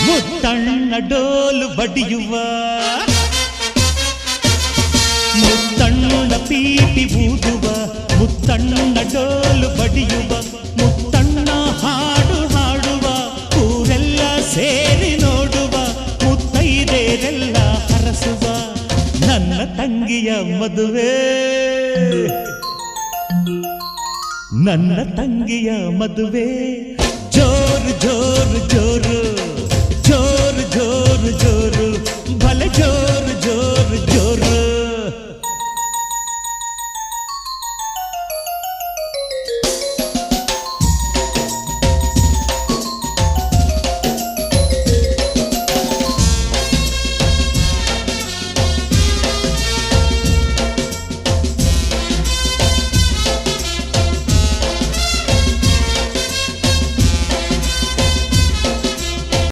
ಮುತ್ತಣ್ಣ ಡೋಲು ಬಡಿಯುವ ಮುತ್ತಣ್ಣ ಪೀಪಿ ಊದುವ ಮುತ್ತಣ್ಣ ಡೋಲು ಬಡಿಯುವ ಮುತ್ತಣ್ಣ ಹಾಡು ಹಾಡುವ ಊರೆಲ್ಲ ಸೇರಿ ನೋಡುವ ಮುತ್ತೈದೆರೆಲ್ಲ ಹರಸುವ ನನ್ನ ತಂಗಿಯ ಮದುವೆ ನನ್ನ ತಂಗಿಯ ಮದುವೆ ಜೋರು ಜೋರು ಜೋರು